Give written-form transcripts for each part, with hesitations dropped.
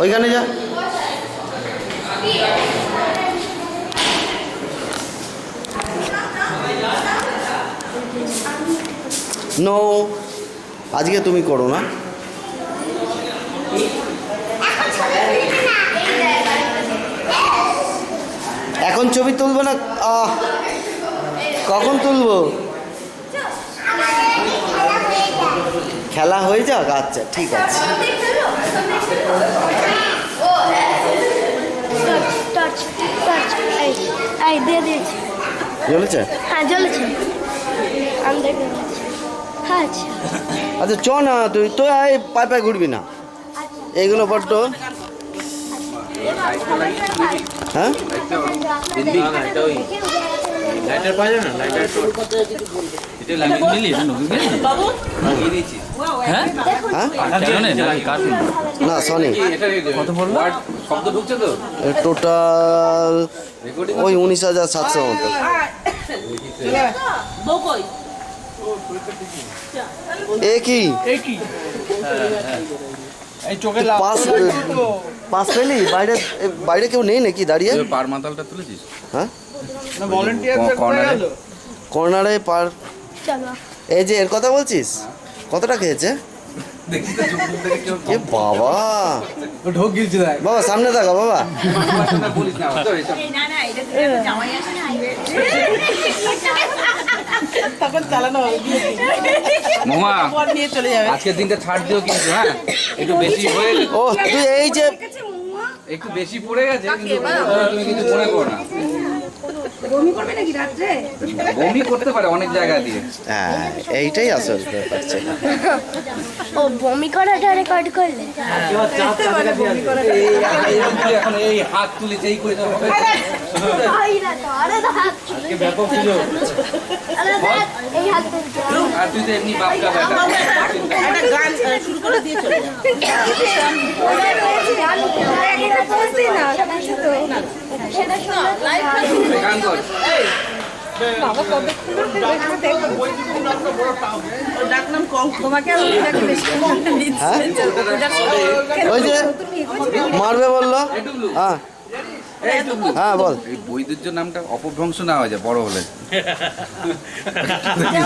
ওইখানে যা। নো, আজকে তুমি করো না। এখন ছবি তুলবো না, কখন তুলবো? খেলা হয়ে যাক, আচ্ছা ঠিক আছে। জ্বলেছে? হ্যাঁ জ্বলেছে। আচ্ছা চ না, তুই তো পায়ে পায়ে ঘুরবি না, এইগুলো বড্ড। হ্যাঁ না সনি টোটাল ওই 19,700 মতো। একই পাস পেলি? বাইরে বাইরে কেউ নেই নাকি দাঁড়িয়ে? পার মাতালটা তুলেছিস? হ্যাঁ ভলেন্টিয়ার কর্নারে পার। এই যে এর কথা বলছিস, কতটা খেয়েছে? এ বাবা, ঢোক গিলছে বাবা সামনে থাকা বাবা। মামা আজকের দিনটা ছাড় দিও কিন্তু, হ্যাঁ একটু বেশি হয়ে। ও তুই এই যে একটু বেশি পড়ে গেছে, তুমি কিন্তু মনে করো না। বমি করতে পারে অনেক জায়গা দিয়ে। হ্যাঁ এইটাই আসল ব্যাপার। ও বমি করাটা রেকর্ড করলে এখন এই হাত তুলে যেই করে আর তুই তো এমনি বাপকা গান কর। ওই যে মারবে বললো। হ্যাঁ হ্যাঁ বল। এই বৈদুর্য নামটা অপভ্রংশ না হয়ে যায় বড় হলে,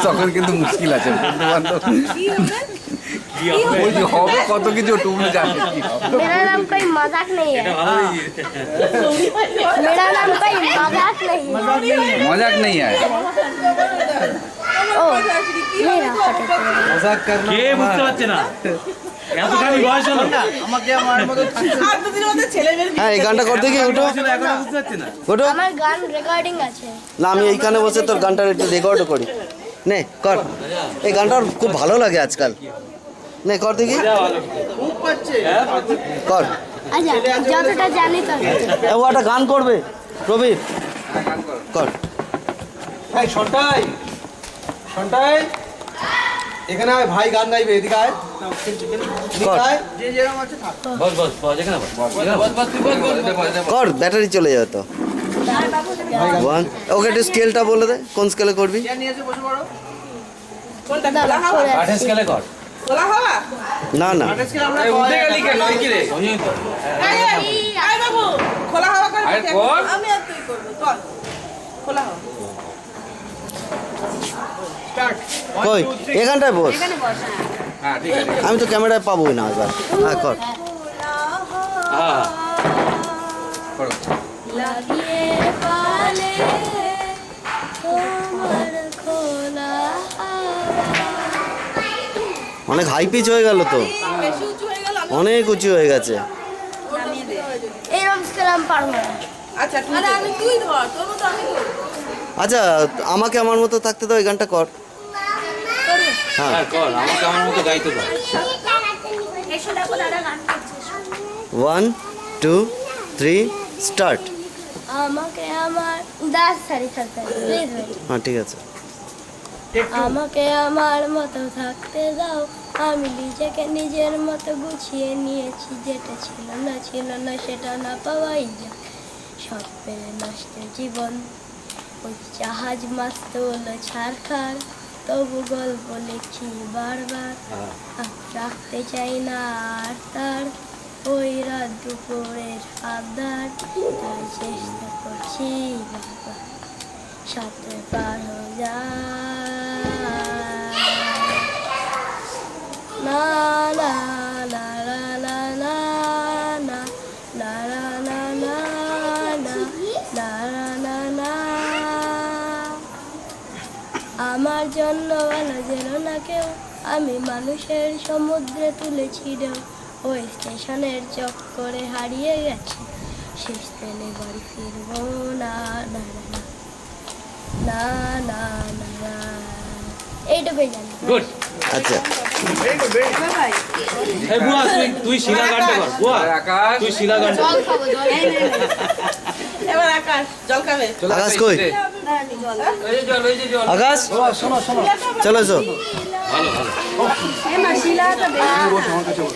তখন কিন্তু মুশকিল আছে। হবে কত কিছু টুকরো জানে। मेरा नाम कोई मजाक नहीं है। मेरा नाम कोई मजाक नहीं है। मजाक नहीं है। ओ मेरा মজাক করনা কে বুঝতে পারছে না, এতখানি বয়স হলো আমাকে আমার মতো আর দুদিন মধ্যে ছেলে মেয়ে। হ্যাঁ এই গানটা করতে গিয়ে উঠো, এখন বুঝতে পারছি না। ওঠো। আমার গান রেকর্ডিং আছে না আমি এইখানে বসে তোর গানটা একটু রেকর্ডও করি। নে কর, এই গানটা খুব ভালো লাগে আজকাল। নে কর দেখি, কর। আচ্ছা যতটা জানি তো ও একটা গান করবে প্রবীর, কর। এই সন্টাই সন্টাই এখানে আয়, ভাই গান গাইবে, এদিকে আয়। কর যে যেরকম আছে থাক। বস বস বস এখানে বস বস তুই বস। কর, ব্যাটারি চলে যাবে তো। ওয়ান, ওকে একটু স্কেলটা বলে দে, কোন স্কেলে করবি? নিয়ে এসে বসে পড়ো। আঠেস কেলে কর। না না আমরা উঠে গেলি কেন কি রে? আয় বাবু খোলা হাওয়া করে আরে কর। আমি আর তুই করবো কর খোলা হাওয়া স্টার্ট। কই এখানটায় বস, হ্যাঁ ঠিক আছে। আমি তো ক্যামেরায় পাবোই না এবার। হ্যাঁ কর। হ্যাঁ করো। লাগিয়ে পালে তোমার খোলা অনেক হাই পিচ হয়ে গেল তো, বেশি উঁচু হয়ে গেল অনেক উঁচু হয়ে গেছে। নামিয়ে দে এইরকম স্কেলাম পারবো না। আচ্ছা আরে আমি তুই ধর তোর মতো আমি করবো আচ্ছা আমাকে আমার মতো থাকতে দাও, এই গানটা কর। হ্যাঁ হ্যাঁ কর, আমাকে আমার মতো গাইতে কর। এসো দেখো দাদা গান করছে। 1 2 3 স্টার্ট। আমাকে আমার দাস সারি সারি প্লিজ হ্যাঁ ঠিক আছে। আমাকে আমার মতো থাকতে দাও, আমি নিজেকে নিজের মতো গুছিয়ে নিয়েছি, যেটা ছিল না সেটা না পাওয়াই যায়, সব পেলে নষ্ট জীবন, ওই জাহাজ মাস্ত হলো ছাড়খাড়, তবু গল্প লিখি বারবার, রাখতে চাই না আর তার ওই রাত দুপুরের আবদার তাই চেষ্টা করছি বারবার সাথে পার হয়ে যায় না না না না না না না না না না না না না আমার জন্য ভালো যেন না কেউ আমি মানুষের সমুদ্রে তুলেছি ঢেউ ওই স্টেশনের চক্করে হারিয়ে গেছি শেষ ট্রেনে বাড়ি ফিরবো না না না না না না এইটুকুই জানি গুড আচ্ছা এই বুয়া তুই শিলা গানটা কর বুয়া আকাশ তুই শিলা গানটা কর। এবার আকাশ জল খাবে আকাশ কই ওই যে জল ওই যে জল আকাশ চলো এসো ভালো ভালো